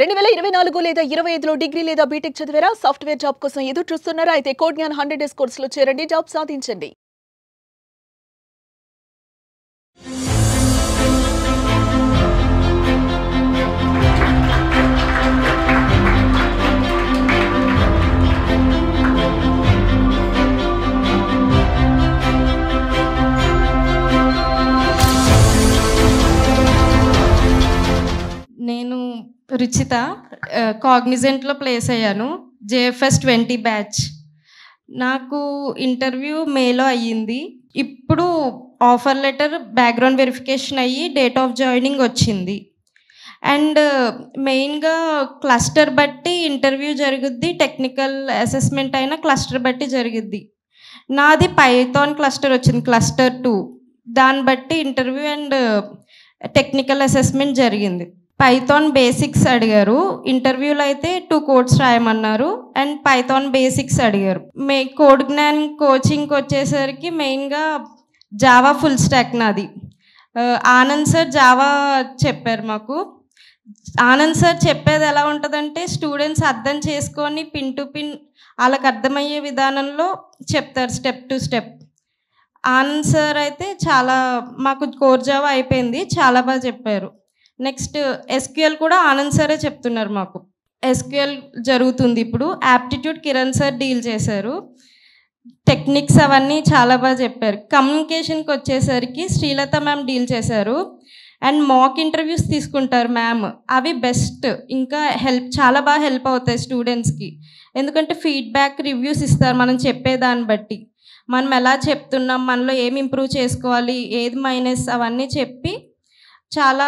2024 లేదా 25లో డిగ్రీ లేదా బీటెక్ చదివారా? సాఫ్ట్‌వేర్ జాబ్ కోసం ఎదురు చూస్తున్నారా? అయితే కోడ్ జ్ఞాన్ 100 డేస్ కోర్సులో చేరండి, జాబ్ సాధించండి. నేను రుచిత కాగ్నిజెంట్లో ప్లేస్ అయ్యాను. JFS 20 batch. నాకు ఇంటర్వ్యూ మేలో అయ్యింది. ఇప్పుడు ఆఫర్ లెటర్ బ్యాక్గ్రౌండ్ వెరిఫికేషన్ అయ్యి డేట్ ఆఫ్ జాయినింగ్ వచ్చింది. అండ్ మెయిన్గా క్లస్టర్ బట్టి ఇంటర్వ్యూ జరుగుద్ది, టెక్నికల్ అసెస్మెంట్ అయినా క్లస్టర్ బట్టి జరుగుద్ది. నాది పైథాన్ క్లస్టర్ వచ్చింది, క్లస్టర్ 2. దాన్ని బట్టి ఇంటర్వ్యూ అండ్ టెక్నికల్ అసెస్మెంట్ జరిగింది. పైథాన్ బేసిక్స్ అడిగారు. ఇంటర్వ్యూలో అయితే 2 కోడ్స్ రాయమన్నారు అండ్ పైథాన్ బేసిక్స్ అడిగారు. కోడ్ జ్ఞాన్ కోచింగ్కి వచ్చేసరికి మెయిన్గా జావా ఫుల్ స్టాక్ నాది. ఆనంద్ సార్ జావా చెప్పారు మాకు. ఆనంద్ సార్ చెప్పేది ఎలా ఉంటుందంటే స్టూడెంట్స్ అర్థం చేసుకొని పిన్ టు పిన్ వాళ్ళకి అర్థమయ్యే విధానంలో చెప్తారు, step to step. Anand sir అయితే చాలా మాకు కోర్ జావా అయిపోయింది, చాలా బాగా చెప్పారు. నెక్స్ట్ ఎస్క్యూఎల్ కూడా ఆనంద్ సారే చెప్తున్నారు మాకు. ఎస్క్యూఎల్ జరుగుతుంది ఇప్పుడు. యాప్టిట్యూడ్ కిరణ్ సార్ డీల్ చేశారు. టెక్నిక్స్ అవన్నీ చాలా బాగా చెప్పారు. కమ్యూనికేషన్కి వచ్చేసరికి శ్రీలత మ్యామ్ డీల్ చేశారు. అండ్ మాక్ ఇంటర్వ్యూస్ తీసుకుంటారు మ్యామ్, అవి బెస్ట్. ఇంకా చాలా బాగా హెల్ప్ అవుతాయి స్టూడెంట్స్కి. ఎందుకంటే ఫీడ్బ్యాక్ రివ్యూస్ ఇస్తారు మనం చెప్పేదాన్ని బట్టి. మనం ఎలా చెప్తున్నాం, మనలో ఏమి ఇంప్రూవ్ చేసుకోవాలి, ఏది మైనస్, అవన్నీ చెప్పి చాలా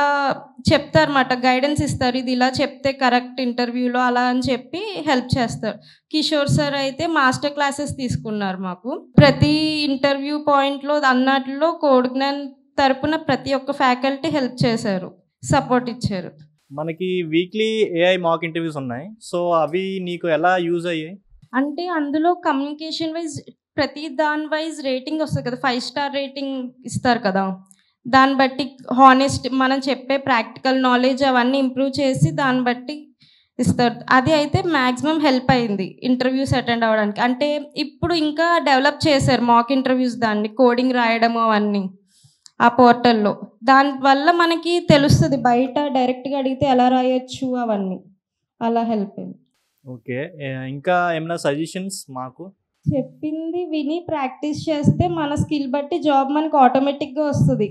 చెప్తారన్నమాట, గైడెన్స్ ఇస్తారు. ఇది ఇలా చెప్తే కరెక్ట్ ఇంటర్వ్యూలో అలా అని చెప్పి హెల్ప్ చేస్తారు. కిషోర్ సార్ అయితే మాస్టర్ క్లాసెస్ తీసుకున్నారు మాకు. ప్రతి ఇంటర్వ్యూ పాయింట్లో అన్నట్లో కోడ్ జ్ఞాన్ తరపున ప్రతి ఒక్క ఫ్యాకల్టీ హెల్ప్ చేశారు, సపోర్ట్ ఇచ్చారు. మనకి వీక్లీ ఏఐ మాక్ ఇంటర్వ్యూస్ ఉన్నాయి. సో అవి నీకు ఎలా యూజ్ అయ్యాయి? అంటే అందులో కమ్యూనికేషన్ వైజ్ ప్రతి దాని వైజ్ రేటింగ్ వస్తుంది కదా, 5 స్టార్ రేటింగ్ ఇస్తారు కదా. దాన్ని బట్టి హానెస్ట్ మనం చెప్పే ప్రాక్టికల్ నాలెడ్జ్ అవన్నీ ఇంప్రూవ్ చేసి దాన్ని బట్టి ఇస్తారు. అది అయితే మ్యాక్సిమం హెల్ప్ అయింది ఇంటర్వ్యూస్ అటెండ్ అవ్వడానికి. అంటే ఇప్పుడు ఇంకా డెవలప్ చేశారు మాక్ ఇంటర్వ్యూస్, దాన్ని కోడింగ్ రాయడం అవన్నీ ఆ పోర్టల్లో. దానివల్ల మనకి తెలుస్తుంది, బయట డైరెక్ట్గా అడిగితే ఎలా రాయొచ్చు అవన్నీ, అలా హెల్ప్ అయింది. ఓకే, ఇంకా ఏమైనా సజెషన్స్? మాకు చెప్పింది విని ప్రాక్టీస్ చేస్తే మన స్కిల్ బట్టి జాబ్ మనకు ఆటోమేటిక్గా వస్తుంది.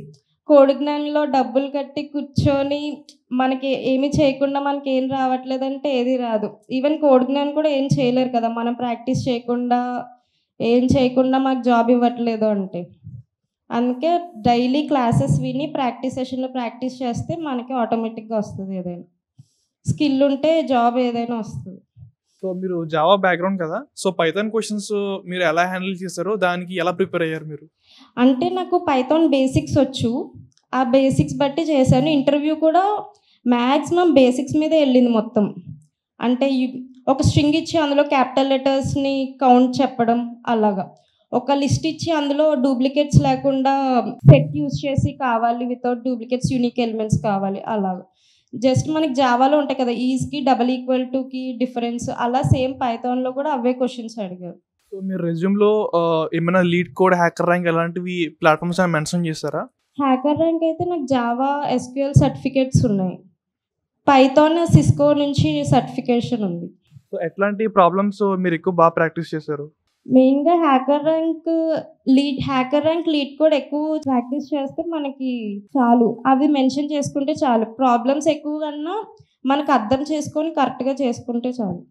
కోడ్ జ్ఞానంలో డబ్బులు కట్టి కూర్చొని మనకి ఏమి చేయకుండా మనకి ఏం రావట్లేదంటే ఏది రాదు. ఈవెన్ కోడ్ జ్ఞానం కూడా ఏం చేయలేరు కదా, మనం ప్రాక్టీస్ చేయకుండా ఏం చేయకుండా మాకు జాబ్ ఇవ్వట్లేదు అంటే. అందుకే డైలీ క్లాసెస్ విని ప్రాక్టీస్ సెషన్లో ప్రాక్టీస్ చేస్తే మనకి ఆటోమేటిక్గా వస్తుంది. ఏదైనా స్కిల్ ఉంటే జాబ్ ఏదైనా వస్తుంది. సో మీరు జావా బ్యాక్గ్రౌండ్ కదా, సో పైథాన్ క్వశ్చన్స్ మీరు ఎలా హ్యాండిల్ చేస్తారో, దానికి ఎలా ప్రిపేర్ అయ్యారు మీరు? అంటే నాకు పైథాన్ బేసిక్స్ వచ్చు, ఆ బేసిక్స్ బట్టి చేశాను. ఇంటర్వ్యూ కూడా మ్యాక్సిమం బేసిక్స్ మీదే వెళ్ళింది మొత్తం. అంటే ఒక స్ట్రింగ్ ఇచ్చి అందులో క్యాపిటల్ లెటర్స్ని కౌంట్ చెప్పడం, అలాగా ఒక లిస్ట్ ఇచ్చి అందులో డూప్లికేట్స్ లేకుండా సెట్ యూస్ చేసి కావాలి, వితౌట్ డూప్లికేట్స్ యూనిక్ ఎలిమెంట్స్ కావాలి, అలాగా. జస్ట్ మనకి జావాలో ఉంటాయి కదా, ఈజ్కి డబల్ ఈక్వల్ టుకి డిఫరెన్స్, అలా సేమ్ పైథాన్లో కూడా అవే క్వశ్చన్స్ అడిగారు. సో మీరు రెజ్యూమ్లో ఏమైనా లీడ్ కోడ్, హ్యాకర్ ర్యాంక్ అలాంటివి ప్లాట్ఫామ్స్ అని మెన్షన్ చేస్తారా? హ్యాకర్ ర్యాంక్ అయితే నాకు జావా ఎస్క్యూఎల్ సర్టిఫికేట్స్ ఉన్నాయి. పైథాన్ సిస్కో నుంచి సర్టిఫికేషన్ ఉంది. సో ఎట్లాంటి ప్రాబ్లమ్స్ మీరు ఎక్కువ బాగా ప్రాక్టీస్ చేశారు? మెయిన్గా హ్యాకర్ ర్యాంక్ లీడ్ కూడా ఎక్కువ ప్రాక్టీస్ చేస్తే మనకి చాలు, అవి మెన్షన్ చేసుకుంటే చాలు. ప్రాబ్లమ్స్ ఎక్కువ కన్నా మనకు అర్థం చేసుకొని కరెక్ట్గా చేసుకుంటే చాలు.